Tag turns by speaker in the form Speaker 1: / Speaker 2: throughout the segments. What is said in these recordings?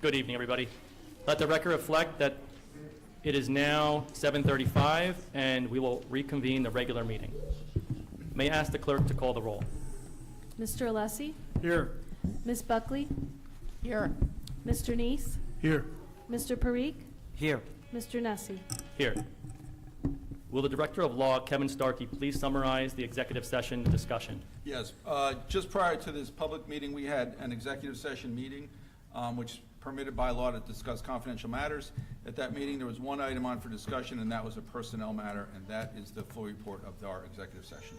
Speaker 1: Good evening, everybody. Let the record reflect that it is now 7:35, and we will reconvene the regular meeting. May I ask the clerk to call the roll?
Speaker 2: Mr. Alessi?
Speaker 3: Here.
Speaker 2: Ms. Buckley?
Speaker 4: Here.
Speaker 2: Mr. Neese?
Speaker 3: Here.
Speaker 2: Mr. Parikh?
Speaker 3: Here.
Speaker 2: Mr. Nessie?
Speaker 1: Here. Will the Director of Law, Kevin Starkey, please summarize the executive session discussion?
Speaker 5: Yes, just prior to this public meeting, we had an executive session meeting, which is permitted by law to discuss confidential matters. At that meeting, there was one item on for discussion, and that was a personnel matter, and that is the full report of our executive session.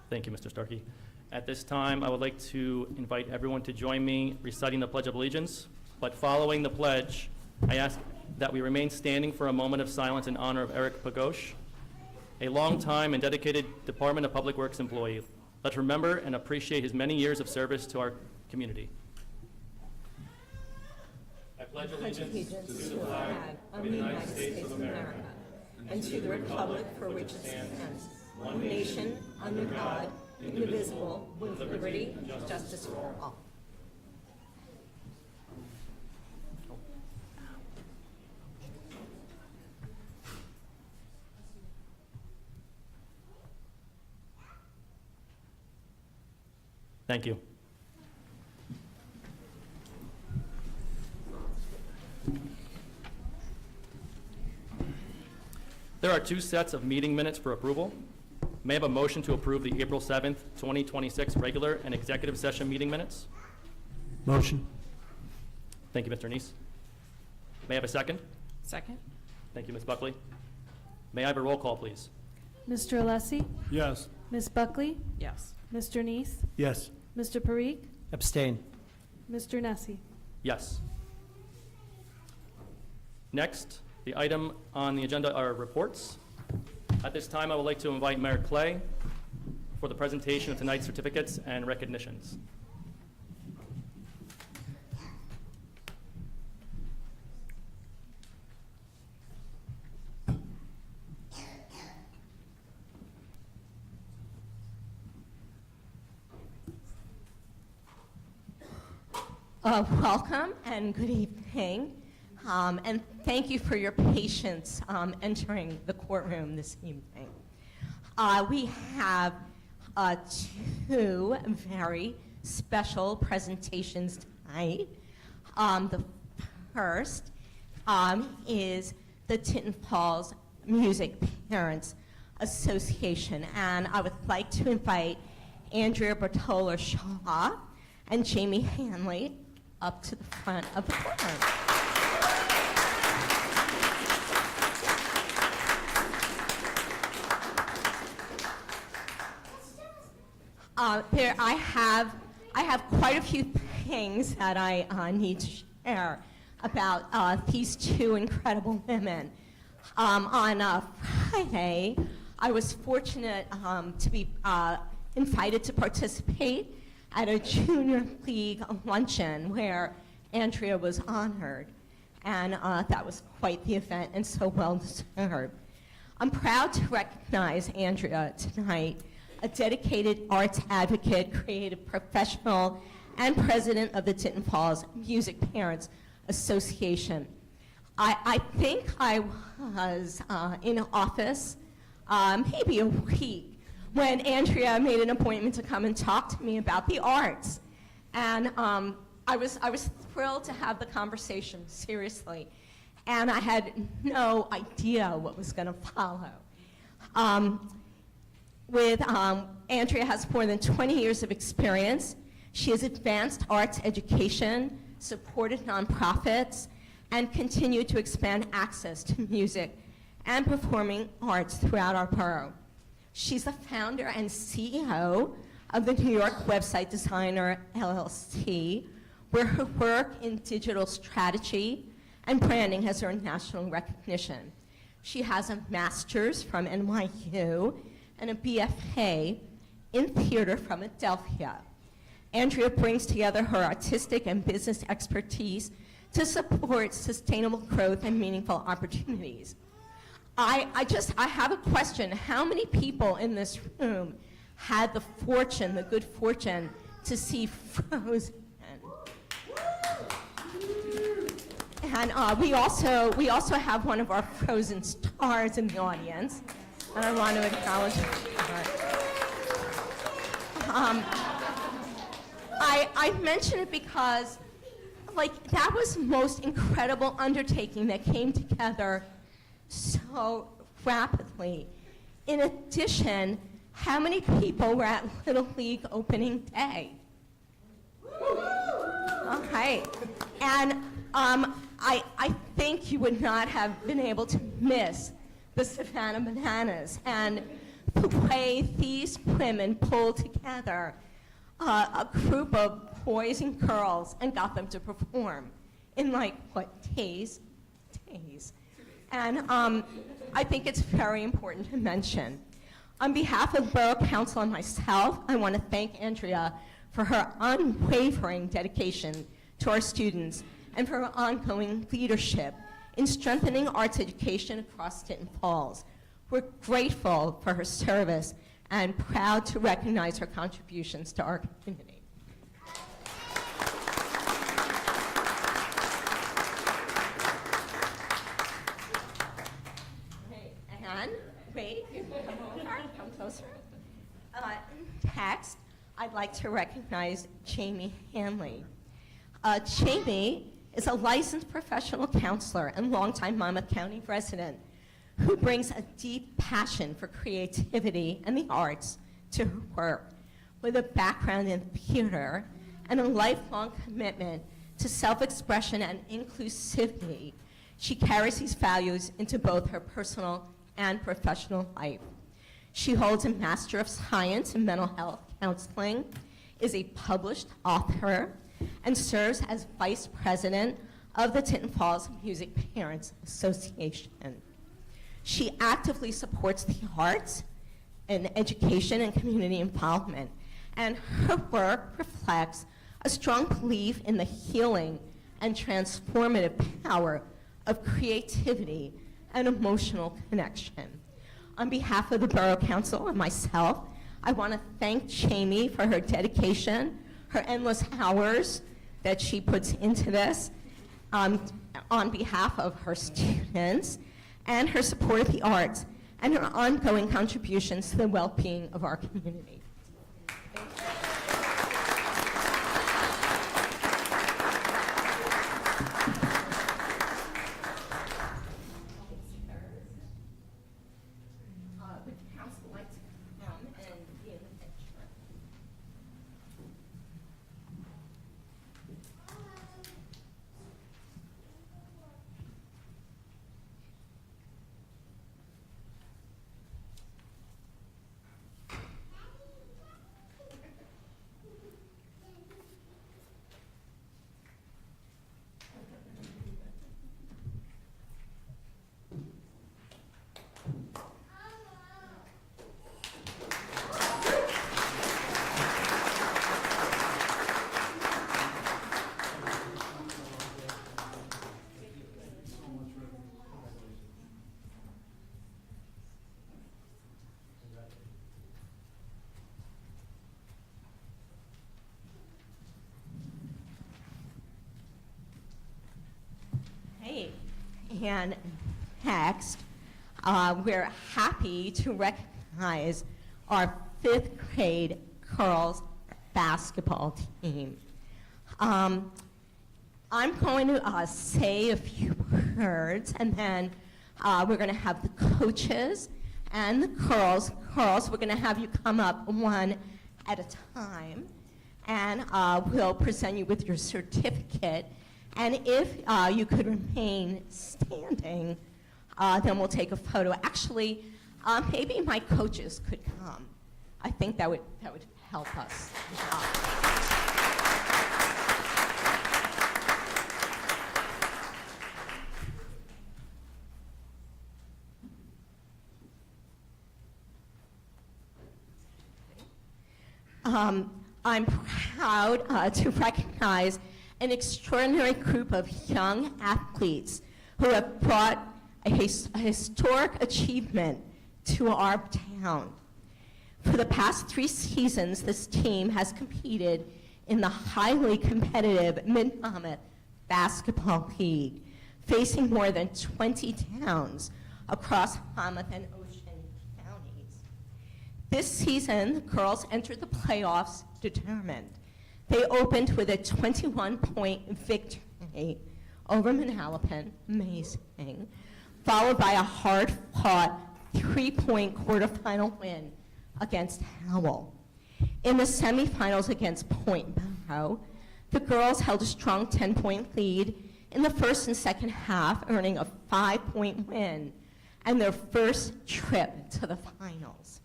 Speaker 1: Thank you, Mr. Starkey. At this time, I would like to invite everyone to join me reciting the Pledge of Allegiance. But following the pledge, I ask that we remain standing for a moment of silence in honor of Eric Pagosh, a long-time and dedicated Department of Public Works employee. Let's remember and appreciate his many years of service to our community. I pledge allegiance to the flag of the United States of America
Speaker 4: and to the republic for which it stands, one nation, under God, indivisible, with liberty and justice for all.
Speaker 1: Thank you. There are two sets of meeting minutes for approval. May I have a motion to approve the April 7th, 2026 regular and executive session meeting minutes?
Speaker 3: Motion.
Speaker 1: Thank you, Mr. Neese. May I have a second?
Speaker 4: Second.
Speaker 1: Thank you, Ms. Buckley. May I have a roll call, please?
Speaker 2: Mr. Alessi?
Speaker 3: Yes.
Speaker 2: Ms. Buckley?
Speaker 4: Yes.
Speaker 2: Mr. Neese?
Speaker 3: Yes.
Speaker 2: Mr. Parikh?
Speaker 3: Abstain.
Speaker 2: Mr. Nessie?
Speaker 1: Yes. Next, the item on the agenda are reports. At this time, I would like to invite Mayor Clay for the presentation of tonight's certificates and recognitions.
Speaker 4: Welcome and good evening. And thank you for your patience entering the courtroom this evening. We have two very special presentations tonight. The first is the Tinton Falls Music Parents Association, and I would like to invite Andrea Bertola-Shaw and Jamie Hanley up to the front of the courtroom. I have quite a few things that I need to share about these two incredible women. On Friday, I was fortunate to be invited to participate at a junior league luncheon where Andrea was honored, and that was quite the event and so well deserved. I'm proud to recognize Andrea tonight, a dedicated arts advocate, creative professional, and president of the Tinton Falls Music Parents Association. I think I was in office maybe a week when Andrea made an appointment to come and talk to me about the arts. And I was thrilled to have the conversation, seriously. And I had no idea what was going to follow. Andrea has more than 20 years of experience. She has advanced arts education, supported nonprofits, and continued to expand access to music and performing arts throughout our borough. She's the founder and CEO of the New York Website Designer LLC, where her work in digital strategy and branding has earned national recognition. She has a master's from NYU and a BFA in theater from Adelphia. Andrea brings together her artistic and business expertise to support sustainable growth and meaningful opportunities. I have a question. How many people in this room had the good fortune to see Frozen? And we also have one of our Frozen stars in the audience, and I want to acknowledge her. I mention it because, that was the most incredible undertaking that came together so rapidly. In addition, how many people were at Little League opening day? Okay. And I think you would not have been able to miss the Savannah Bananas and the way these women pulled together a group of boys and girls and got them to perform in days? And I think it's very important to mention. On behalf of the Borough Council and myself, I want to thank Andrea for her unwavering dedication to our students and for her ongoing leadership in strengthening arts education across Tinton Falls. We're grateful for her service and proud to recognize her contributions to our community. And wait, come over, come closer. Next, I'd like to recognize Jamie Hanley. Jamie is a licensed professional counselor and longtime Monmouth County resident who brings a deep passion for creativity and the arts to her work. With a background in theater and a lifelong commitment to self-expression and inclusivity, she carries these values into both her personal and professional life. She holds a Master of Science in Mental Health Counseling, is a published author, and serves as Vice President of the Tinton Falls Music Parents Association. She actively supports the arts and education and community involvement, and her work reflects a strong belief in the healing and transformative power of creativity and emotional connection. On behalf of the Borough Council and myself, I want to thank Jamie for her dedication, her endless hours that she puts into this, on behalf of her students, and her support of the arts, and her ongoing contributions to the well-being of our community. Would the council like to come and be in the picture? Hey, and next, we're happy to recognize our 5th grade girls basketball team. I'm going to say a few words, and then we're going to have the coaches and the girls. Girls, we're going to have you come up one at a time, and we'll present you with your certificate. And if you could remain standing, then we'll take a photo. Actually, maybe my coaches could come. I think that would help us. I'm proud to recognize an extraordinary group of young athletes who have brought a historic achievement to our town. For the past 3 seasons, this team has competed in the highly competitive Mid-Monmouth Basketball League, facing more than 20 towns across Monmouth and Ocean counties. This season, the girls entered the playoffs determined. They opened with a 21-point victory over Manalapan, amazing, followed by a hard-fought 3-point quarterfinal win against Howell. In the semifinals against Point Barrow, the girls held a strong 10-point lead in the first and second half, earning a 5-point win and their first trip to the finals.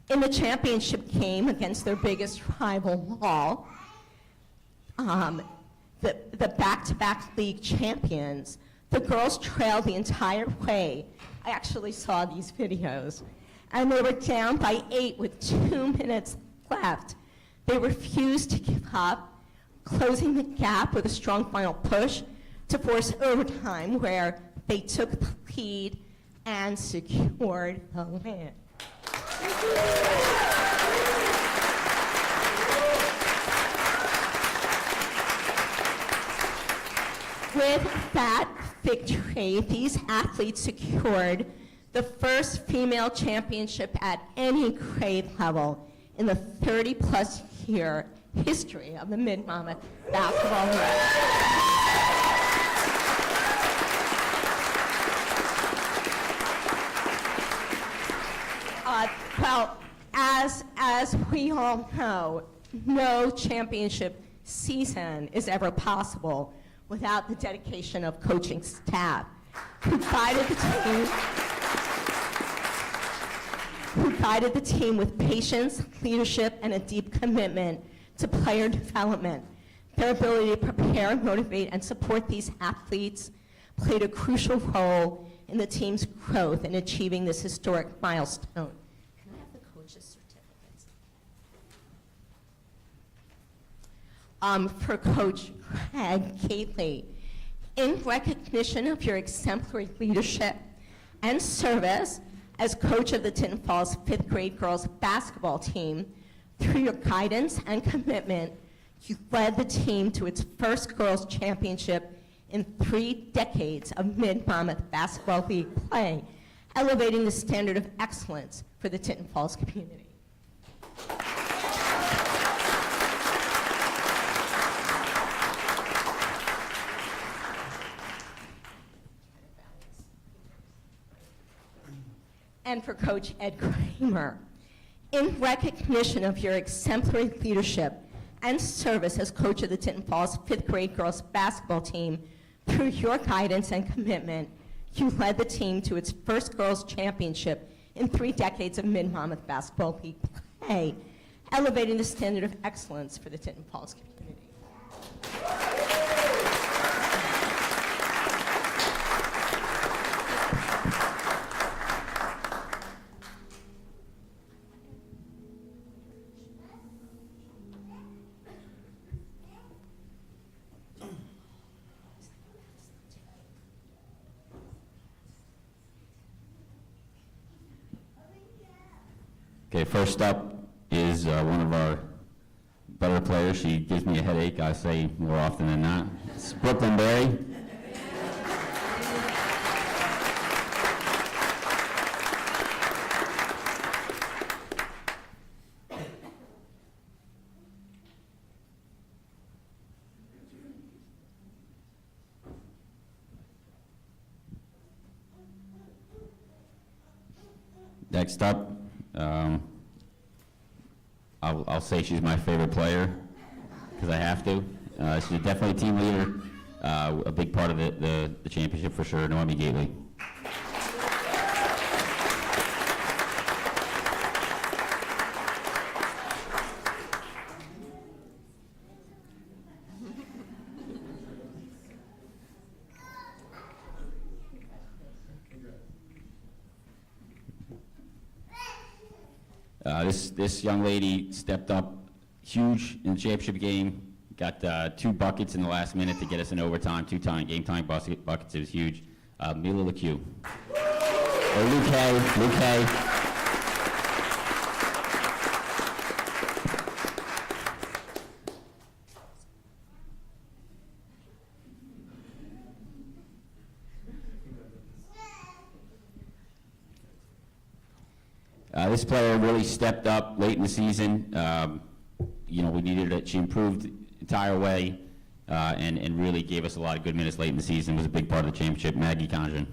Speaker 4: In the championship game against their biggest rival, Wall, the back-to-back league champions, the girls trailed the entire way. I actually saw these videos. And they were down by 8 with 2 minutes left. They refused to give up, closing the gap with a strong final push to force overtime, where they took the lead and secured the win. With that victory, these athletes secured the first female championship at any grade level in the 30-plus year history of the Mid-Monmouth Basketball League. Well, as we all know, no championship season is ever possible without the dedication of coaching staff who guided the team with patience, leadership, and a deep commitment to player development. Their ability to prepare, motivate, and support these athletes played a crucial role in the team's growth in achieving this historic milestone. Can I have the coaches' certificates? For Coach Craig Gately, in recognition of your exemplary leadership and service as coach of the Tinton Falls 5th grade girls basketball team, through your guidance and commitment, you led the team to its first girls championship in 3 decades of Mid-Monmouth Basketball League play, elevating the standard of excellence for the Tinton Falls community. And for Coach Ed Kramer, in recognition of your exemplary leadership and service as coach of the Tinton Falls 5th grade girls basketball team, through your guidance and commitment, you led the team to its first girls championship in 3 decades of Mid-Monmouth Basketball League play, elevating the standard of excellence for the Tinton Falls community.
Speaker 6: Okay, first up is one of our better players. She gives me a headache, I say more often than not. It's Brooklyn Berry. Next up, I'll say she's my favorite player, because I have to. She's definitely a team leader, a big part of the championship for sure, Naomi Gately. This young lady stepped up huge in the championship game, got 2 buckets in the last minute to get us in overtime, 2 game time buckets. It was huge. Mila LeCue. Or Luke Hay. This player really stepped up late in the season. We needed it. She improved the entire way and really gave us a lot of good minutes late in the season. Was a big part of the championship. Maggie Conjun.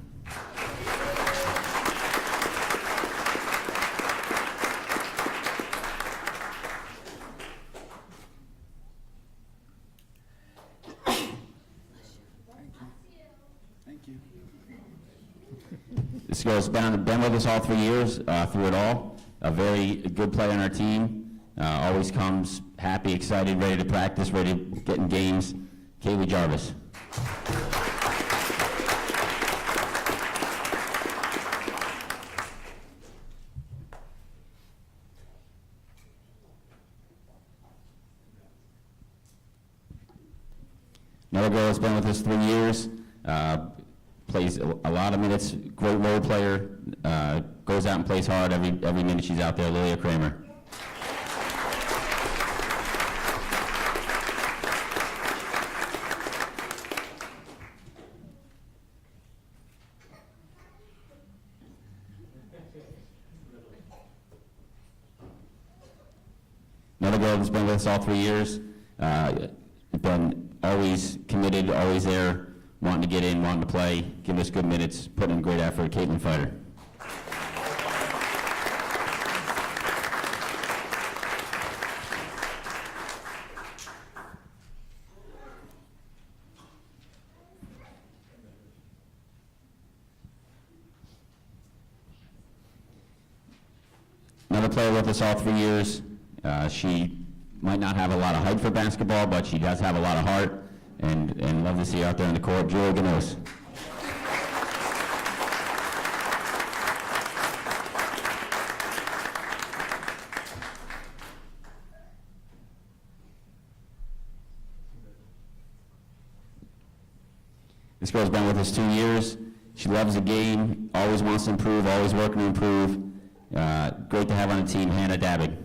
Speaker 5: Thank you.
Speaker 6: This girl's been with us all 3 years, through it all. A very good player on our team. Always comes happy, excited, ready to practice, ready to get in games. Kaylee Jarvis. Another girl has been with us 3 years. Plays a lot of minutes, great role player, goes out and plays hard every minute she's out there, Lilia Kramer. Another girl that's been with us all 3 years, been always committed, always there, wanting to get in, wanting to play, give us good minutes, put in great effort, Caitlin Fighter. Another player with us all 3 years. She might not have a lot of height for basketball, but she does have a lot of heart, and love to see her out there in the court, Julie Ganos. This girl's been with us 2 years. She loves the game, always wants to improve, always working to improve. Great to have on the team, Hannah Dabbig.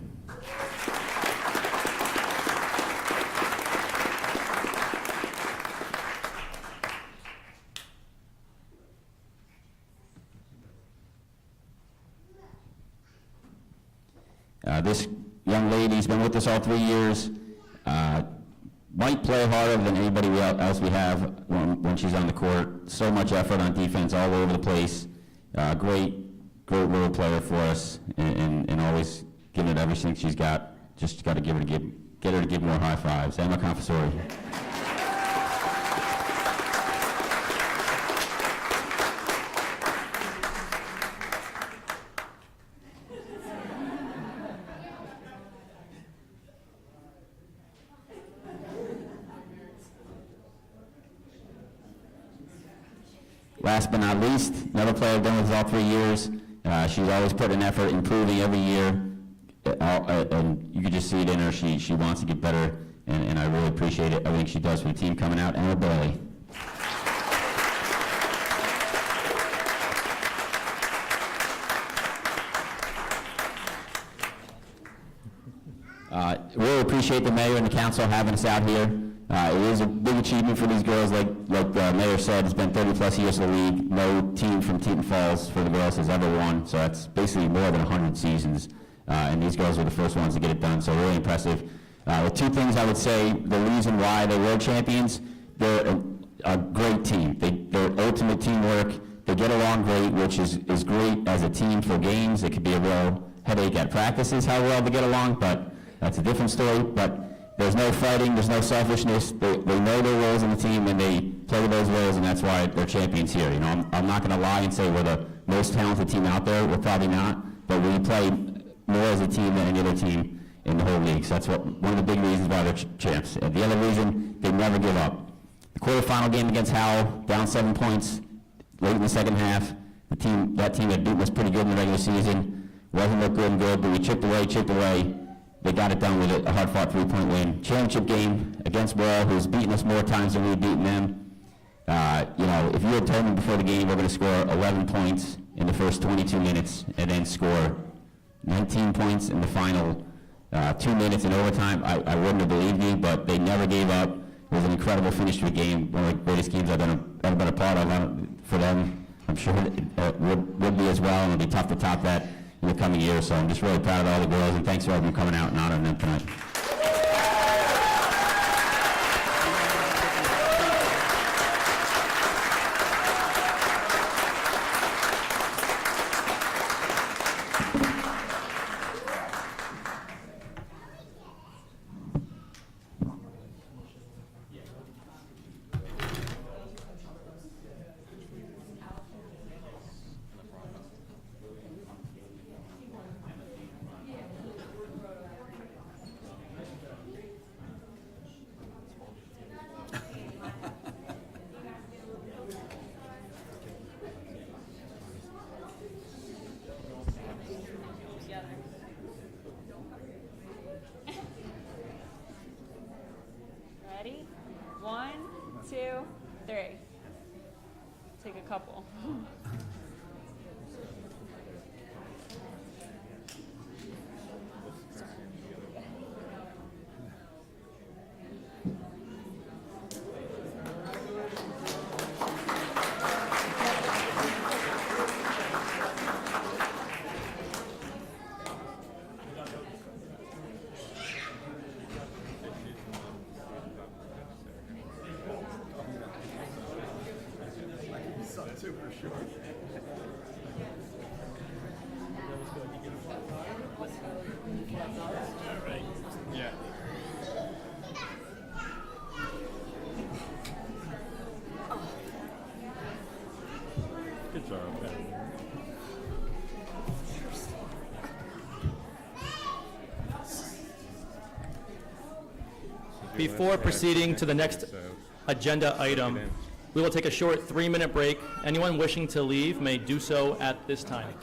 Speaker 6: This young lady's been with us all 3 years. Might play harder than anybody else we have when she's on the court. So much effort on defense all over the place. Great role player for us, and always giving it everything she's got. Just got to get her to give more high fives. Emma Confessori. Last but not least, another player been with us all 3 years. She's always put in effort, improving every year, and you can just see it in her. She wants to get better, and I really appreciate it. Everything she does for the team coming out. Emma Bailey. Really appreciate the mayor and the council having us out here. It is a big achievement for these girls. Like the mayor said, it's been 30-plus years in the league. No team from Tinton Falls for the girls has ever won, so that's basically more than 100 seasons. And these girls were the first ones to get it done, so really impressive. The 2 things I would say, the reason why they were champions, they're a great team. They're ultimate teamwork. They get along great, which is great as a team for games. It could be a real headache at practices how well they get along, but that's a different story. But there's no fighting, there's no selfishness. They know their roles in the team, and they play those roles, and that's why they're champions here. You know, I'm not going to lie and say we're the most talented team out there. We're probably not, but we play more as a team than any other team in the whole league. So that's one of the big reasons why they're champs. And the other reason, they never give up. The quarterfinal game against Howell, down 7 points late in the second half. That team had beaten us pretty good in the regular season. Wasn't looking good, but we chipped away. They got it done with a hard-fought 3-point win. Championship game against Wall, who's beaten us more times than we've beaten them. If you had told me before the game we're going to score 11 points in the first 22 minutes and then score 19 points in the final 2 minutes in overtime, I wouldn't have believed you, but they never gave up. It was an incredible finish to a game, one of the greatest games I've ever been a part of for them. I'm sure it would be as well, and it'll be tough to top that. in the coming years. So I'm just really proud of all the girls, and thanks for everyone coming out and honoring them tonight.
Speaker 7: Ready? 1, 2, 3. Take a couple.
Speaker 1: Before proceeding to the next agenda item, we will take a short 3-minute break. Anyone wishing to leave may do so at this time.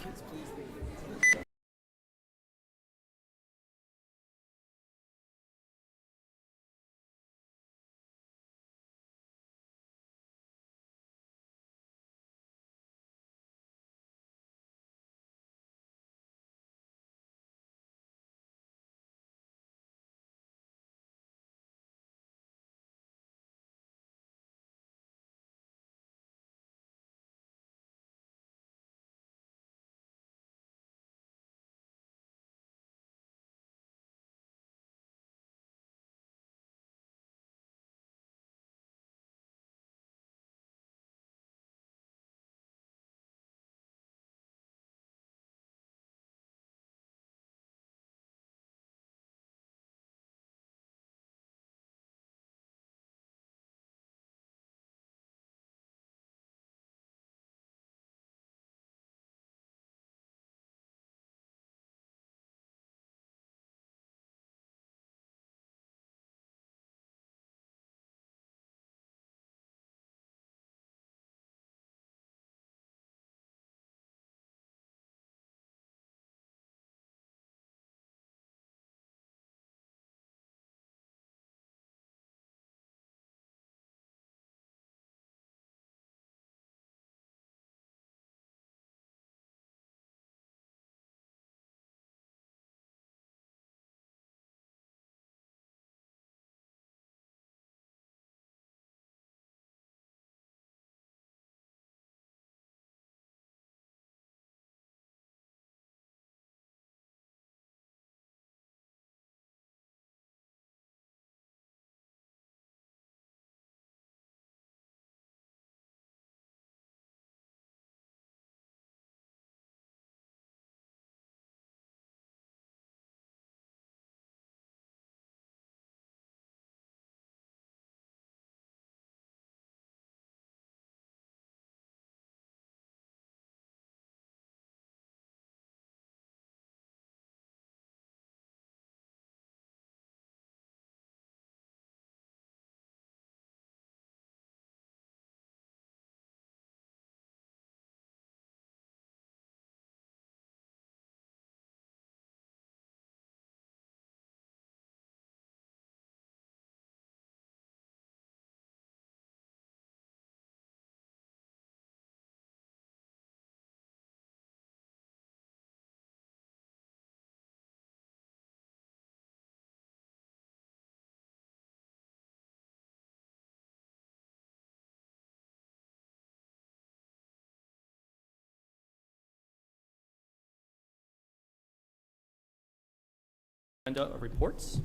Speaker 1: Agenda of reports,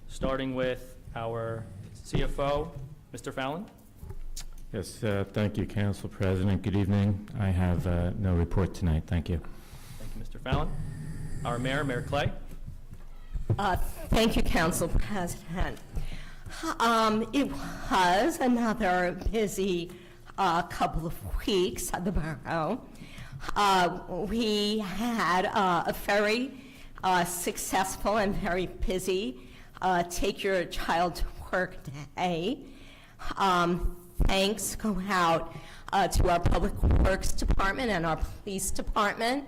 Speaker 1: starting with our CFO, Mr. Fallon.
Speaker 8: Yes, thank you, Council President. Good evening. I have no report tonight. Thank you.
Speaker 1: Thank you, Mr. Fallon. Our Mayor, Mayor Clay.
Speaker 4: Thank you, Council President. It was another busy couple of weeks at the borough. We had a very successful and very busy Take Your Child to Work Day. Thanks go out to our Public Works Department and our Police Department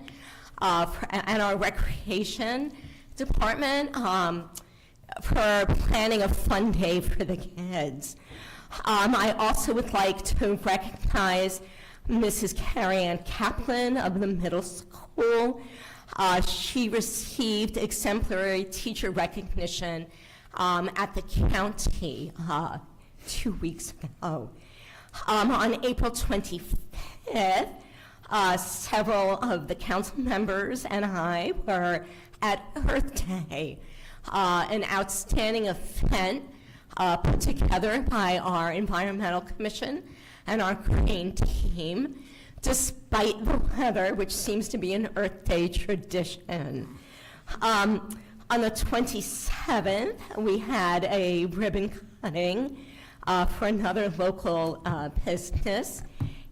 Speaker 4: and our Recreation Department for planning a fun day for the kids. I also would like to recognize Mrs. Carrie Ann Kaplan of the middle school. She received exemplary teacher recognition at the county 2 weeks ago. On April 25th, several of the council members and I were at Earth Day, an outstanding event put together by our Environmental Commission and our Green Team, despite the weather, which seems to be an Earth Day tradition. On the 27th, we had a ribbon cutting for another local business.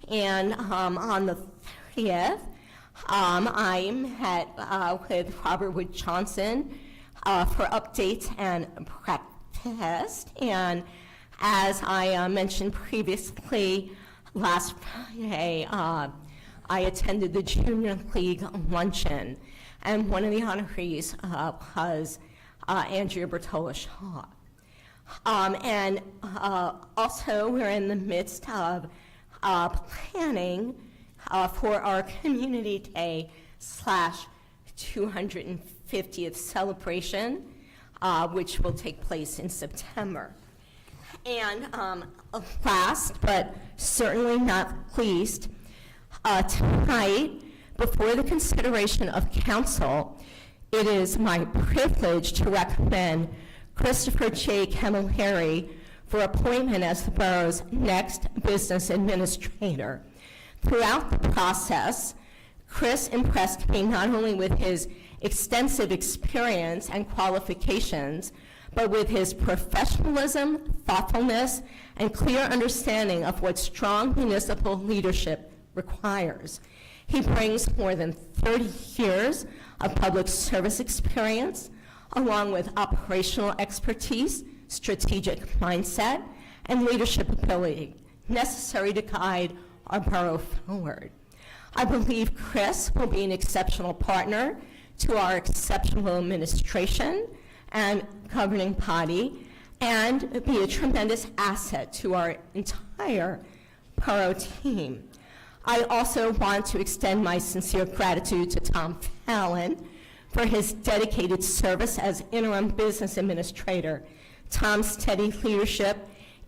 Speaker 4: And on the 30th, I met with Robert Wood Johnson for updates and breakfast. And as I mentioned previously, last Friday, I attended the Junior League luncheon, and one of the honorees was Andrea Bertola-Shaw. And also, we're in the midst of planning for our Community Day / 250th celebration, which will take place in September. And last, but certainly not least, tonight, before the consideration of council, it is my privilege to recommend Christopher J. Camilleri for appointment as the borough's next business administrator. Throughout the process, Chris impressed me not only with his extensive experience and qualifications, but with his professionalism, thoughtfulness, and clear understanding of what strong municipal leadership requires. He brings more than 30 years of public service experience, along with operational expertise, strategic mindset, and leadership ability necessary to guide our borough forward. I believe Chris will be an exceptional partner to our exceptional administration and governing body, and be a tremendous asset to our entire borough team. I also want to extend my sincere gratitude to Tom Fallon for his dedicated service as interim business administrator. Tom's steady leadership,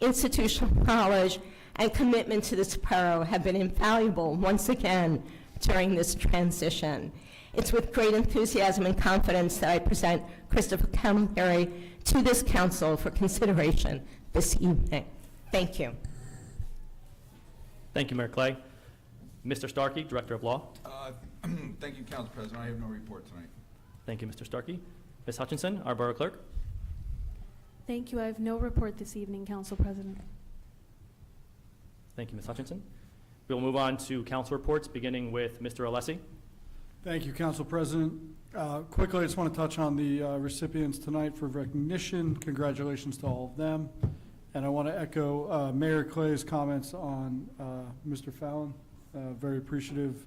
Speaker 4: institutional knowledge, and commitment to this borough have been invaluable once again during this transition. It's with great enthusiasm and confidence that I present Christopher Camilleri to this council for consideration this evening. Thank you.
Speaker 1: Thank you, Mayor Clay. Mr. Starkey, Director of Law.
Speaker 5: Thank you, Council President. I have no report tonight.
Speaker 1: Thank you, Mr. Starkey. Ms. Hutchinson, our Borough Clerk.
Speaker 2: Thank you. I have no report this evening, Council President.
Speaker 1: Thank you, Ms. Hutchinson. We will move on to council reports, beginning with Mr. Alessi.
Speaker 9: Thank you, Council President. Quickly, I just want to touch on the recipients tonight for recognition. Congratulations to all of them. And I want to echo Mayor Clay's comments on Mr. Fallon. Very appreciative,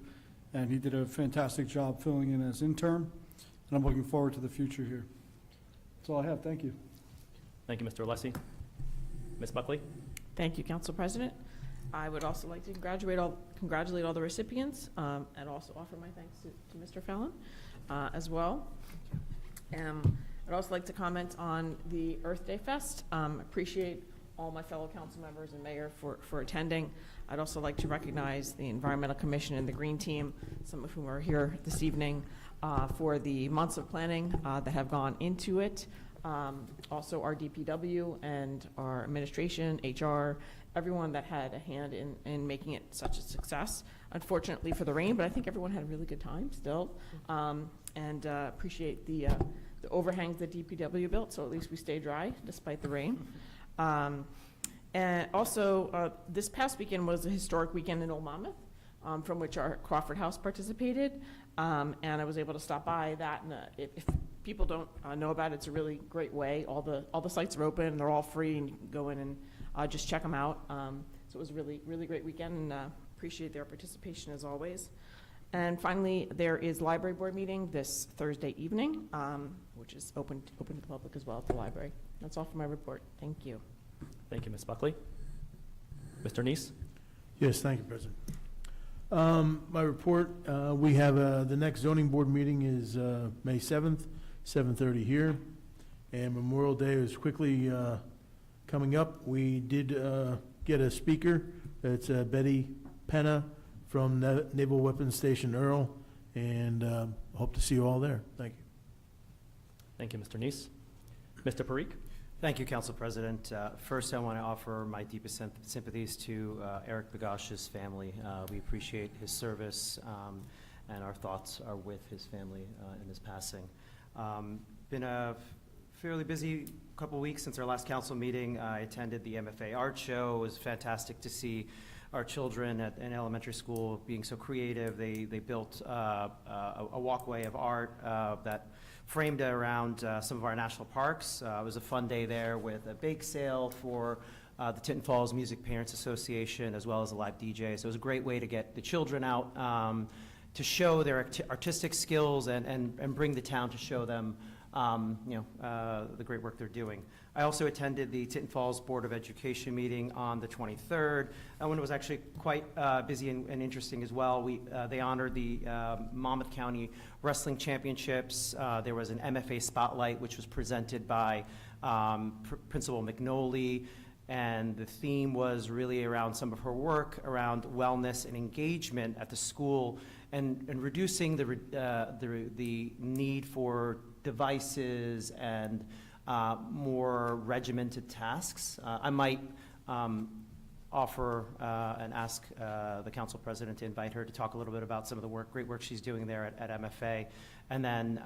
Speaker 9: and he did a fantastic job filling in as intern. And I'm looking forward to the future here. That's all I have. Thank you.
Speaker 1: Thank you, Mr. Alessi. Ms. Buckley.
Speaker 10: Thank you, Council President. I would also like to congratulate all the recipients, and also offer my thanks to Mr. Fallon as well. I'd also like to comment on the Earth Day Fest. Appreciate all my fellow council members and mayor for attending. I'd also like to recognize the Environmental Commission and the Green Team, some of whom are here this evening, for the months of planning that have gone into it. Also our DPW and our administration, HR, everyone that had a hand in making it such a success. Unfortunately for the rain, but I think everyone had a really good time still. And appreciate the overhangs that DPW built, so at least we stay dry despite the rain. And also, this past weekend was a historic weekend in Old Monmouth, from which our Crawford House participated. And I was able to stop by that, and if people don't know about it, it's a really great way. All the sites are open, they're all free, and you can go in and just check them out. So it was a really, really great weekend, and appreciate their participation as always. And finally, there is library board meeting this Thursday evening, which is open to the public as well at the library. That's all for my report. Thank you.
Speaker 1: Thank you, Ms. Buckley. Mr. Neese?
Speaker 3: Yes, thank you, President. My report, we have, the next zoning board meeting is May 7th, 7:30 here, and Memorial Day is quickly coming up. We did get a speaker. It's Betty Penna from Naval Weapons Station Earl, and hope to see you all there. Thank you.
Speaker 1: Thank you, Mr. Neese. Mr. Parikh?
Speaker 11: Thank you, Council President. First, I want to offer my deepest sympathies to Eric Bagash's family. We appreciate his service, and our thoughts are with his family in his passing. Been a fairly busy couple weeks since our last council meeting. I attended the MFA art show. It was fantastic to see our children at an elementary school being so creative. They built a walkway of art that framed around some of our national parks. It was a fun day there with a bake sale for the Tinton Falls Music Parents Association, as well as a live DJ. So it was a great way to get the children out to show their artistic skills and bring the town to show them the great work they're doing. I also attended the Tinton Falls Board of Education meeting on the 23rd. That one was actually quite busy and interesting as well. They honored the Monmouth County Wrestling Championships. There was an MFA Spotlight, which was presented by Principal McNoley, and the theme was really around some of her work around wellness and engagement at the school, and reducing the need for devices and more regimented tasks. I might offer and ask the council president to invite her to talk a little bit about some of the great work she's doing there at MFA. And then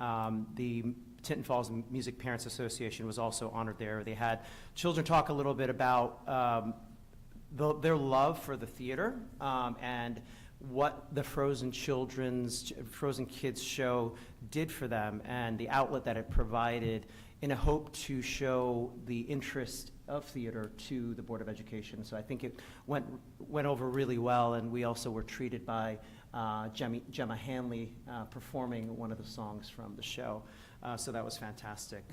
Speaker 11: the Tinton Falls Music Parents Association was also honored there. They had children talk a little bit about their love for the theater and what the Frozen Kids show did for them, and the outlet that it provided in a hope to show the interest of theater to the Board of Education. So I think it went over really well, and we also were treated by Gemma Hanley performing one of the songs from the show. So that was fantastic.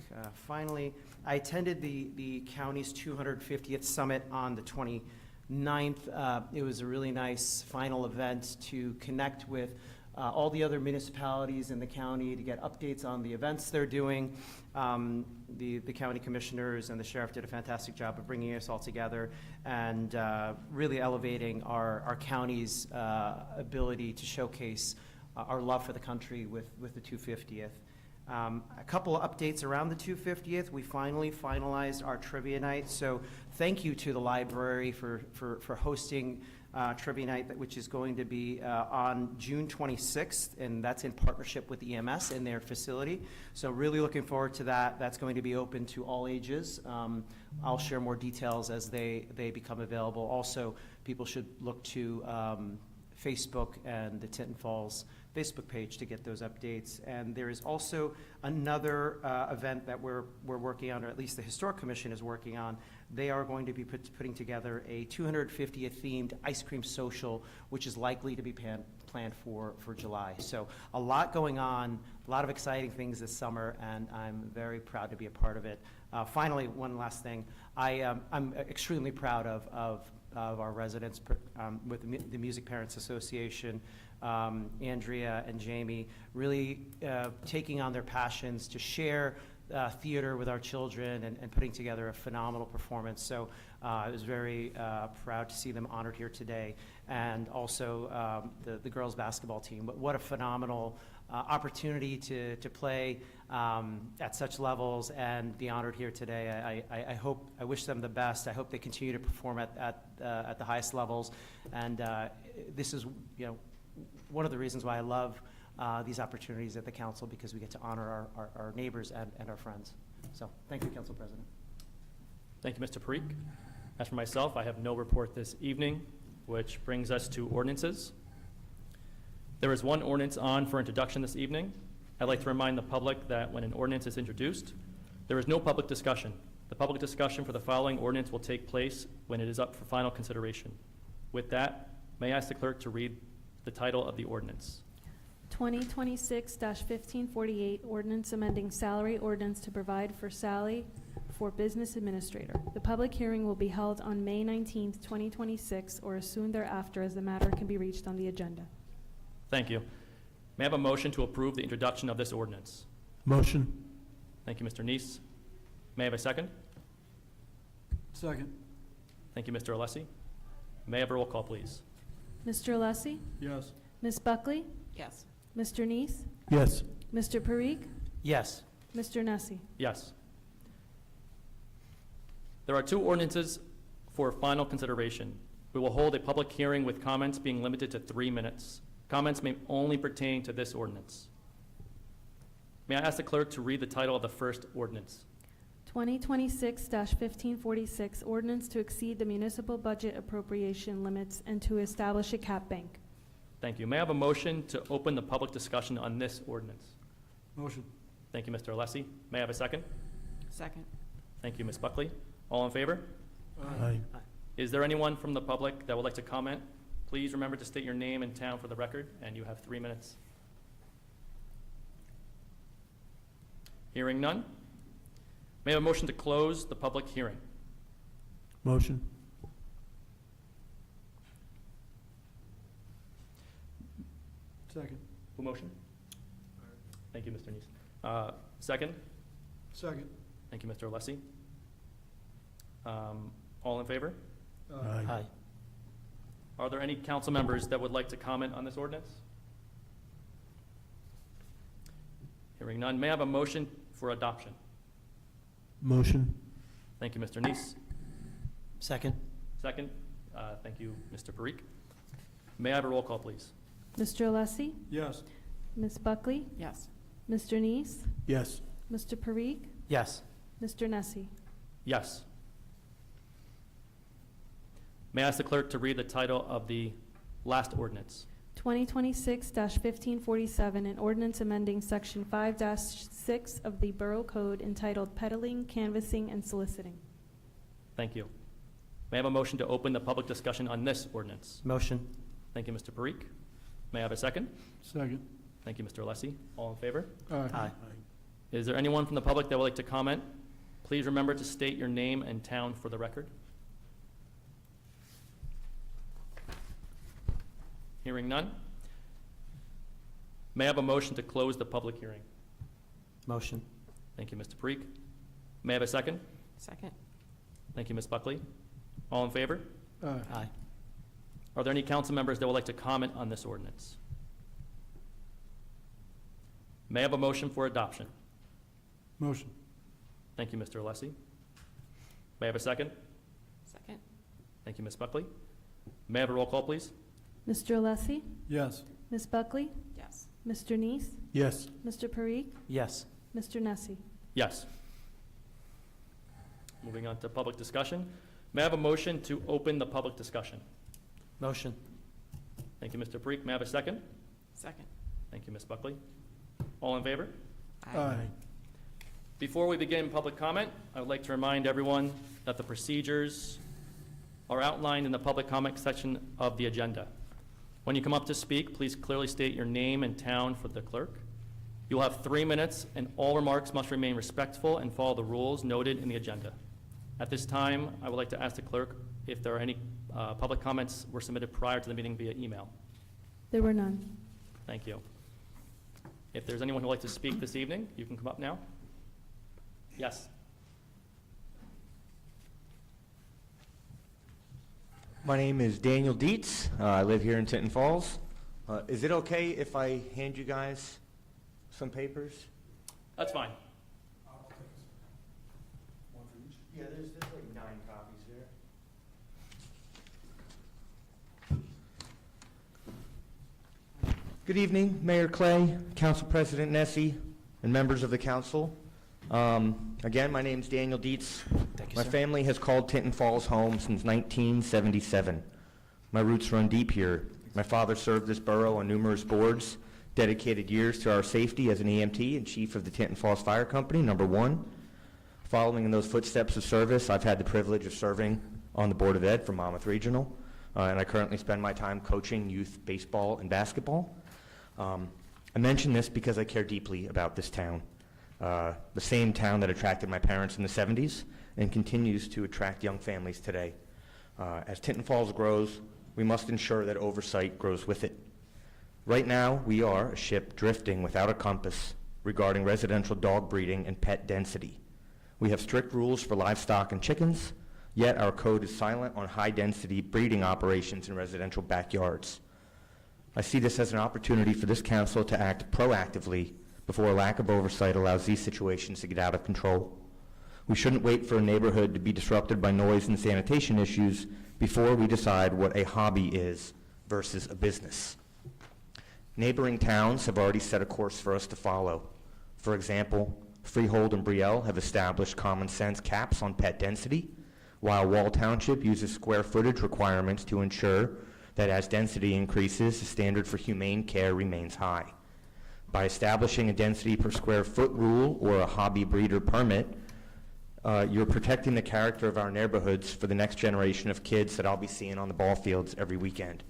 Speaker 11: Finally, I attended the county's 250th Summit on the 29th. It was a really nice final event to connect with all the other municipalities in the county to get updates on the events they're doing. The county commissioners and the sheriff did a fantastic job of bringing us all together and really elevating our county's ability to showcase our love for the country with the 250th. A couple of updates around the 250th. We finally finalized our trivia night. So thank you to the library for hosting trivia night, which is going to be on June 26th, and that's in partnership with EMS in their facility. So really looking forward to that. That's going to be open to all ages. I'll share more details as they become available. Also, people should look to Facebook and the Tinton Falls Facebook page to get those updates. And there is also another event that we're working on, or at least the Historic Commission is working on. They are going to be putting together a 250th themed ice cream social, which is likely to be planned for July. So a lot going on, a lot of exciting things this summer, and I'm very proud to be a part of it. Finally, one last thing. I'm extremely proud of our residents with the Music Parents Association, Andrea and Jamie, really taking on their passions to share theater with our children and putting together a phenomenal performance. So I was very proud to see them honored here today. And also the girls' basketball team. But what a phenomenal opportunity to play at such levels and be honored here today. I wish them the best. I hope they continue to perform at the highest levels. And this is, one of the reasons why I love these opportunities at the council, because we get to honor our neighbors and our friends. So, thank you, Council President.
Speaker 1: Thank you, Mr. Parikh. As for myself, I have no report this evening, which brings us to ordinances. There is one ordinance on for introduction this evening. I'd like to remind the public that when an ordinance is introduced, there is no public discussion. The public discussion for the following ordinance will take place when it is up for final consideration. With that, may I ask the clerk to read the title of the ordinance?
Speaker 2: 2026-1548, ordinance amending salary ordinance to provide for salary for business administrator. The public hearing will be held on May 19th, 2026, or as soon thereafter as the matter can be reached on the agenda.
Speaker 1: Thank you. May I have a motion to approve the introduction of this ordinance?
Speaker 3: Motion.
Speaker 1: Thank you, Mr. Neese. May I have a second?
Speaker 9: Second.
Speaker 1: Thank you, Mr. Alessi. May I have a roll call, please?
Speaker 2: Mr. Alessi?
Speaker 9: Yes.
Speaker 2: Ms. Buckley?
Speaker 10: Yes.
Speaker 2: Mr. Neese?
Speaker 3: Yes.
Speaker 2: Mr. Parikh?
Speaker 11: Yes.
Speaker 2: Mr. Nessie?
Speaker 1: Yes. There are two ordinances for final consideration. We will hold a public hearing with comments being limited to 3 minutes. Comments may only pertain to this ordinance. May I ask the clerk to read the title of the first ordinance?
Speaker 2: 2026-1546, ordinance to exceed the municipal budget appropriation limits and to establish a cap bank.
Speaker 1: Thank you. May I have a motion to open the public discussion on this ordinance?
Speaker 9: Motion.
Speaker 1: Thank you, Mr. Alessi. May I have a second?
Speaker 10: Second.
Speaker 1: Thank you, Ms. Buckley. All in favor?
Speaker 3: Aye.
Speaker 1: Is there anyone from the public that would like to comment? Please remember to state your name and town for the record, and you have 3 minutes. Hearing none. May I have a motion to close the public hearing?
Speaker 3: Motion.
Speaker 9: Second.
Speaker 1: Who motion? Thank you, Mr. Neese. Second?
Speaker 9: Second.
Speaker 1: Thank you, Mr. Alessi. All in favor?
Speaker 3: Aye.
Speaker 1: Are there any council members that would like to comment on this ordinance? Hearing none, may I have a motion for adoption?
Speaker 3: Motion.
Speaker 1: Thank you, Mr. Neese.
Speaker 11: Second.
Speaker 1: Second, thank you, Mr. Parikh. May I have a roll call, please?
Speaker 2: Mr. Alessi?
Speaker 9: Yes.
Speaker 2: Ms. Buckley?
Speaker 10: Yes.
Speaker 2: Mr. Neese?
Speaker 3: Yes.
Speaker 2: Mr. Parikh?
Speaker 11: Yes.
Speaker 2: Mr. Nessie?
Speaker 1: Yes. May I ask the clerk to read the title of the last ordinance?
Speaker 2: 2026-1547, an ordinance amending Section 5-6 of the Borough Code entitled Peddling, Canvassing, and Soliciting.
Speaker 1: Thank you. May I have a motion to open the public discussion on this ordinance?
Speaker 11: Motion.
Speaker 1: Thank you, Mr. Parikh. May I have a second?
Speaker 9: Second.
Speaker 1: Thank you, Mr. Alessi. All in favor?
Speaker 9: Aye.
Speaker 1: Is there anyone from the public that would like to comment? Please remember to state your name and town for the record. Hearing none. May I have a motion to close the public hearing?
Speaker 11: Motion.
Speaker 1: Thank you, Mr. Parikh. May I have a second?
Speaker 10: Second.
Speaker 1: Thank you, Ms. Buckley. All in favor?
Speaker 11: Aye.
Speaker 1: Are there any council members that would like to comment on this ordinance? May I have a motion for adoption?
Speaker 9: Motion.
Speaker 1: Thank you, Mr. Alessi. May I have a second?
Speaker 10: Second.
Speaker 1: Thank you, Ms. Buckley. May I have a roll call, please?
Speaker 2: Mr. Alessi?
Speaker 9: Yes.
Speaker 2: Ms. Buckley?
Speaker 10: Yes.
Speaker 2: Mr. Neese?
Speaker 3: Yes.
Speaker 2: Mr. Parikh?
Speaker 11: Yes.
Speaker 2: Mr. Nessie?
Speaker 1: Yes. Moving on to public discussion. May I have a motion to open the public discussion?
Speaker 11: Motion.
Speaker 1: Thank you, Mr. Parikh. May I have a second?
Speaker 10: Second.
Speaker 1: Thank you, Ms. Buckley. All in favor?
Speaker 9: Aye.
Speaker 1: Before we begin public comment, I would like to remind everyone that the procedures are outlined in the public comment section of the agenda. When you come up to speak, please clearly state your name and town for the clerk. You'll have 3 minutes, and all remarks must remain respectful and follow the rules noted in the agenda. At this time, I would like to ask the clerk if there are any public comments were submitted prior to the meeting via email.
Speaker 2: There were none.
Speaker 1: Thank you. If there's anyone who would like to speak this evening, you can come up now. Yes.
Speaker 12: My name is Daniel Dietz. I live here in Tinton Falls. Is it okay if I hand you guys some papers?
Speaker 1: That's fine.
Speaker 12: Yeah, there's like 9 copies here. Good evening, Mayor Clay, Council President Nessie, and members of the council. Again, my name's Daniel Dietz.
Speaker 11: Thank you,
Speaker 12: My
Speaker 11: sir.
Speaker 12: family has called Tinton Falls home since 1977. My roots run deep here. My father served this borough on numerous boards, dedicated years to our safety as an EMT and chief of the Tinton Falls Fire Company, #1. Following in those footsteps of service, I've had the privilege of serving on the Board of Ed for Monmouth Regional, and I currently spend my time coaching youth baseball and basketball. I mention this because I care deeply about this town, the same town that attracted my parents in the 70s and continues to attract young families today. As Tinton Falls grows, we must ensure that oversight grows with it. Right now, we are a ship drifting without a compass regarding residential dog breeding and pet density. We have strict rules for livestock and chickens, yet our code is silent on high-density breeding operations in residential backyards. I see this as an opportunity for this council to act proactively before a lack of oversight allows these situations to get out of control. We shouldn't wait for a neighborhood to be disrupted by noise and sanitation issues before we decide what a hobby is versus a business. Neighboring towns have already set a course for us to follow. For example, Freehold and Brielle have established common sense caps on pet density, while Wall Township uses square footage requirements to ensure that as density increases, the standard for humane care remains high. By establishing a density per square foot rule or a hobby breeder permit, you're protecting the character of our neighborhoods for the next generation of kids that I'll be seeing on the ball fields every weekend.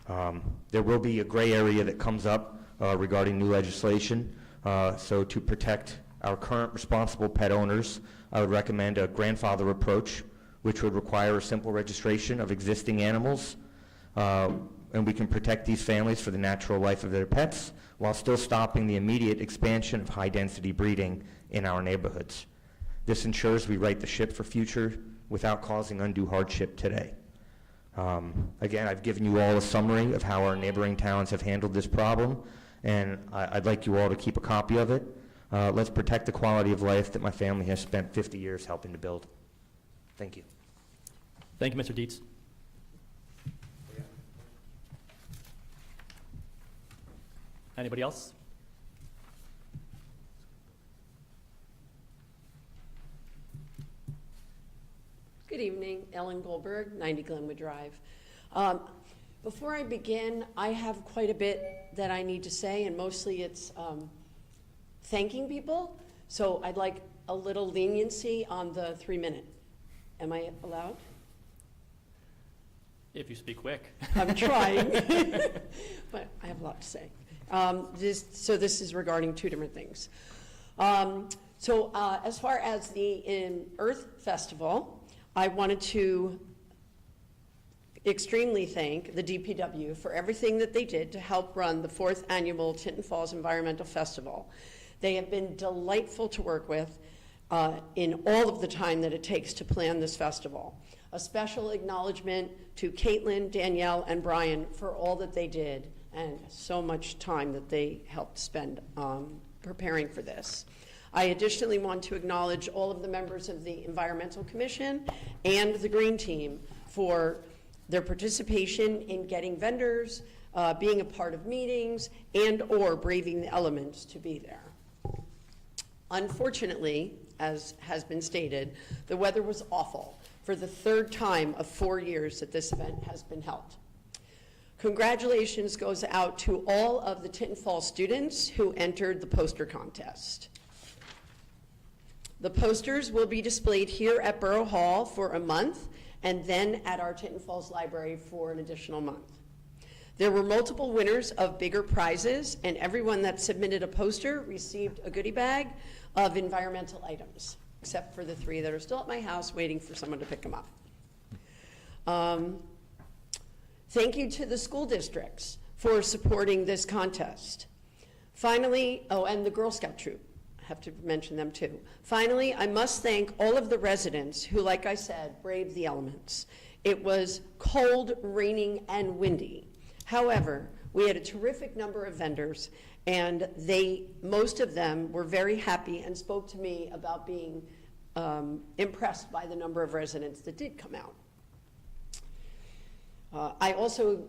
Speaker 12: There will be a gray area that comes up regarding new legislation. So to protect our current responsible pet owners, I would recommend a grandfather approach, which would require a simple registration of existing animals, and we can protect these families for the natural life of their pets while still stopping the immediate expansion of high-density breeding in our neighborhoods. This ensures we right the ship for future without causing undue hardship today. Again, I've given you all a summary of how our neighboring towns have handled this problem, and I'd like you all to keep a copy of it. Let's protect the quality of life that my family has spent 50 years helping to build. Thank you.
Speaker 1: Thank you, Mr. Dietz. Anybody else?
Speaker 13: Good evening, Ellen Goldberg, 90 Glenwood Drive. Before I begin, I have quite a bit that I need to say, and mostly it's thanking people. So I'd like a little leniency on the 3-minute. Am I allowed?
Speaker 1: If you speak quick.
Speaker 13: I'm trying, but I have a lot to say. This is regarding 2 different things. As far as the Earth Festival, I wanted to extremely thank the DPW for everything that they did to help run the 4th annual Tinton Falls Environmental Festival. They have been delightful to work with in all of the time that it takes to plan this festival. A special acknowledgement to Caitlin, Danielle, and Brian for all that they did and so much time that they helped spend preparing for this. I additionally want to acknowledge all of the members of the Environmental Commission and the Green Team for their participation in getting vendors, being a part of meetings, and/or braving the elements to be there. Unfortunately, as has been stated, the weather was awful for the 3rd time of 4 years that this event has been held. Congratulations goes out to all of the Tinton Falls students who entered the poster contest. The posters will be displayed here at Borough Hall for a month and then at our Tinton Falls Library for an additional month. There were multiple winners of bigger prizes, and everyone that submitted a poster received a goodie bag of environmental items, except for the 3 that are still at my house waiting for someone to pick them up. Thank you to the school districts for supporting this contest. Finally, and the Girl Scout troop have to mention them too. Finally, I must thank all of the residents who, like I said, braved the elements. It was cold, raining, and windy. However, we had a terrific number of vendors, and most of them were very happy and spoke to me about being impressed by the number of residents that did come out. I also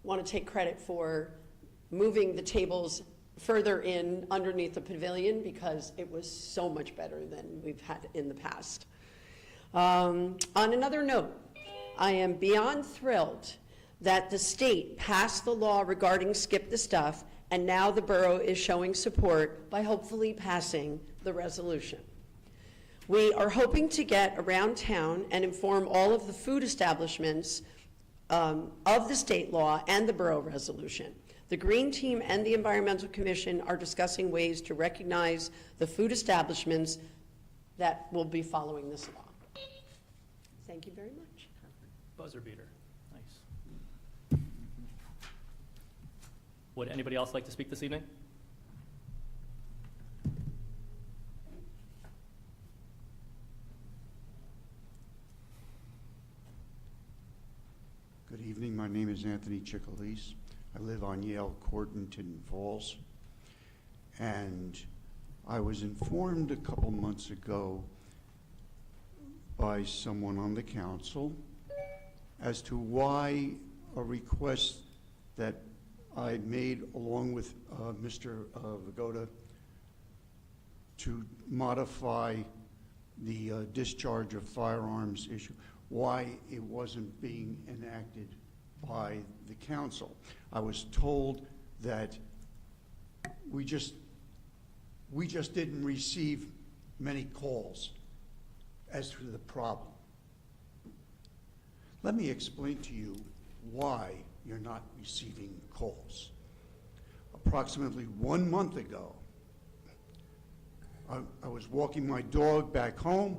Speaker 13: want to take credit for moving the tables further in underneath the pavilion because it was so much better than we've had in the past. On another note, I am beyond thrilled that the state passed the law regarding Skip the Stuff, and now the borough is showing support by hopefully passing the resolution. We are hoping to get around town and inform all of the food establishments of the state law and the borough resolution. The Green Team and the Environmental Commission are discussing ways to recognize the food establishments that will be following this law. Thank you very much.
Speaker 1: Buzzer beater. Nice. Would anybody else like to speak this evening?
Speaker 14: Good evening. My name is Anthony Chicalese. I live on Yale Court in Tinton Falls. And I was informed a couple months ago by someone on the council as to why a request that I made along with Mr. Vagoda to modify the discharge of firearms issue, why it wasn't being enacted by the council. I was told that we just didn't receive many calls as to the problem. Let me explain to you why you're not receiving calls. Approximately 1 month ago, I was walking my dog back home,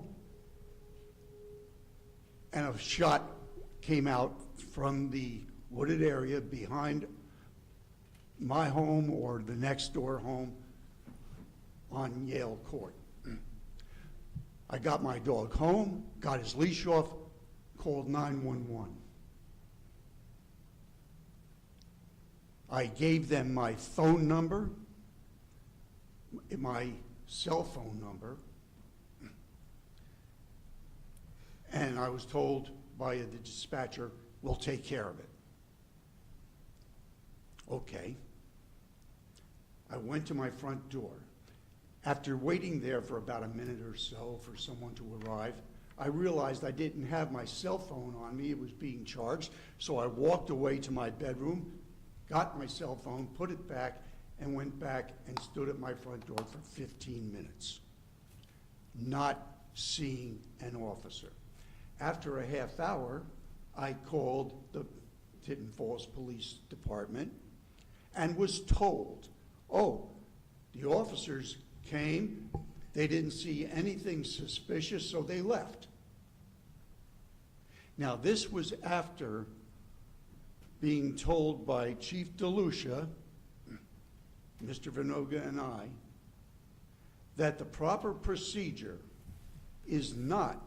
Speaker 14: and a shot came out from the wooded area behind my home or the next door home on Yale Court. I got my dog home, got his leash off, called 911. I gave them my phone number, my cell phone number, and I was told by the dispatcher, we'll take care of it. Okay. I went to my front door. After waiting there for about a minute or so for someone to arrive, I realized I didn't have my cell phone on me. It was being charged. So I walked away to my bedroom, got my cell phone, put it back, and went back and stood at my front door for 15 minutes, not seeing an officer. After a half hour, I called the Tinton Falls Police Department and was told, oh, the officers came, they didn't see anything suspicious, so they left. Now, this was after being told by Chief DeLucia, Mr. Vinoga, and I, that the proper procedure is not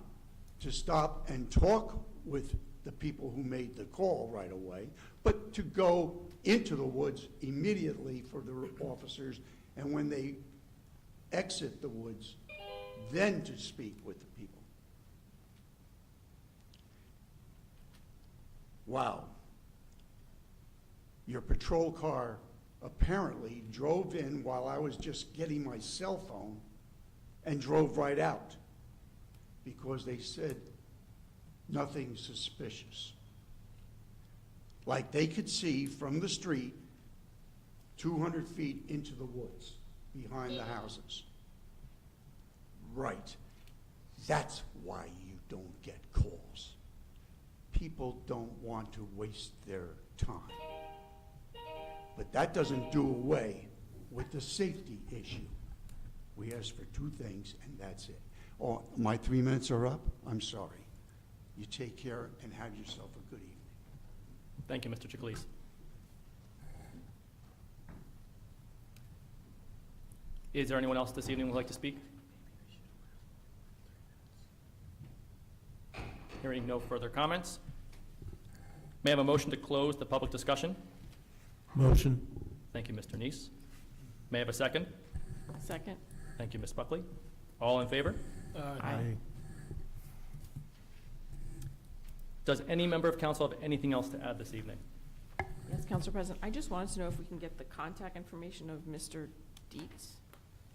Speaker 14: to stop and talk with the people who made the call right away, but to go into the woods immediately for the officers, and when they exit the woods, then to speak with the people. Wow. Your patrol car apparently drove in while I was just getting my cell phone and drove right out because they said nothing suspicious. Like they could see from the street 200 feet into the woods behind the houses. Right. That's why you don't get calls. People don't want to waste their time. But that doesn't do away with the safety issue. We asked for two things, and that's it. Oh, my 3 minutes are up? I'm sorry. You take care and have yourself a good evening.
Speaker 1: Thank you, Mr. Chicalese. Is there anyone else this evening who would like to speak? Hearing no further comments. May I have a motion to close the public discussion?
Speaker 3: Motion.
Speaker 1: Thank you, Mr. Neese. May I have a second?
Speaker 10: Second.
Speaker 1: Thank you, Ms. Buckley. All in favor?
Speaker 3: Aye.
Speaker 1: Does any member of council have anything else to add this evening?
Speaker 10: Yes, Council President, I just wanted to know if we can get the contact information of Mr. Dietz,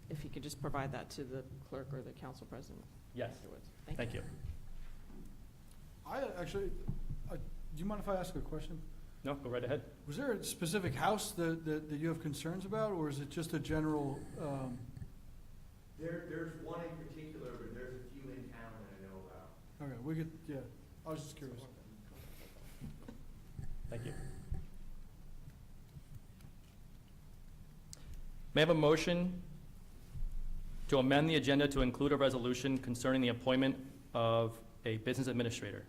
Speaker 10: if he could just provide that to the clerk or the council president.
Speaker 1: Yes.
Speaker 10: afterwards.
Speaker 1: Thank you.
Speaker 9: I actually, do you mind if I ask a question?
Speaker 1: No, go right ahead.
Speaker 9: Was there a specific house that you have concerns about, or is it just a general,
Speaker 12: There's one in particular, but there's a few in town that I know about.
Speaker 9: okay, we could, yeah, I was just curious.
Speaker 1: Thank you. May I have a motion to amend the agenda to include a resolution concerning the appointment of a business administrator?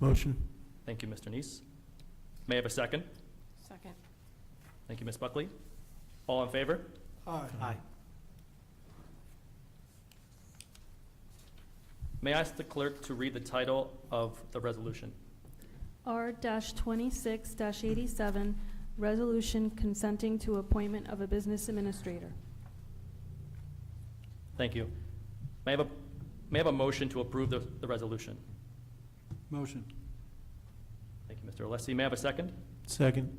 Speaker 3: Motion.
Speaker 1: Thank you, Mr. Neese. May I have a second?
Speaker 10: Second.
Speaker 1: Thank you, Ms. Buckley. All in favor?
Speaker 9: Aye.
Speaker 1: May I ask the clerk to read the title of the resolution?
Speaker 2: R-26-87, resolution consenting to appointment of a business administrator.
Speaker 1: Thank you. May I have a motion to approve the resolution?
Speaker 9: Motion.
Speaker 1: Thank you, Mr. Alessi. May I have a second?
Speaker 3: Second.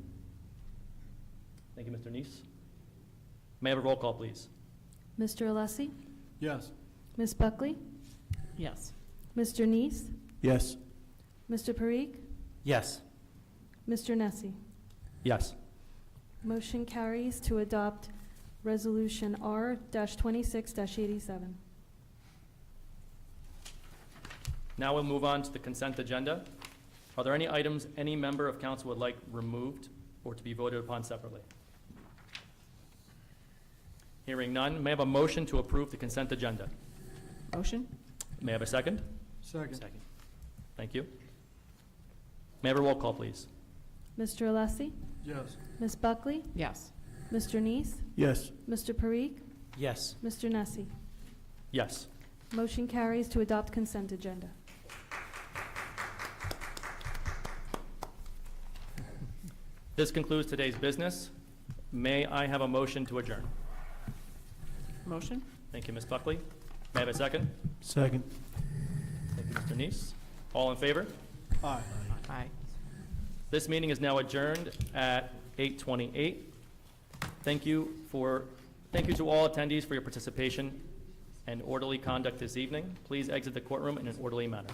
Speaker 1: Thank you, Mr. Neese. May I have a roll call, please?
Speaker 2: Mr. Alessi?
Speaker 9: Yes.
Speaker 2: Ms. Buckley?
Speaker 10: Yes.
Speaker 2: Mr. Neese?
Speaker 3: Yes.
Speaker 2: Mr. Parikh?
Speaker 11: Yes.
Speaker 2: Mr. Nessie?
Speaker 1: Yes.
Speaker 2: Motion carries to adopt resolution R-26-87.
Speaker 1: Now we'll move on to the consent agenda. Are there any items any member of council would like removed or to be voted upon separately? Hearing none, may I have a motion to approve the consent agenda?
Speaker 10: Motion?
Speaker 1: May I have a second?
Speaker 9: Second.
Speaker 1: Thank you. May I have a roll call, please?
Speaker 2: Mr. Alessi?
Speaker 9: Yes.
Speaker 2: Ms. Buckley?
Speaker 10: Yes.
Speaker 2: Mr. Neese?
Speaker 3: Yes.
Speaker 2: Mr. Parikh?
Speaker 11: Yes.
Speaker 2: Mr. Nessie?
Speaker 1: Yes.
Speaker 2: Motion carries to adopt consent agenda.
Speaker 1: This concludes today's business. May I have a motion to adjourn?
Speaker 10: Motion?
Speaker 1: Thank you, Ms. Buckley. May I have a second?
Speaker 3: Second.
Speaker 1: Thank you, Mr. Neese. All in favor?
Speaker 9: Aye.
Speaker 10: Aye.
Speaker 1: This meeting is now adjourned at 8:28. Thank you to all attendees for your participation and orderly conduct this evening. Please exit the courtroom in an orderly manner.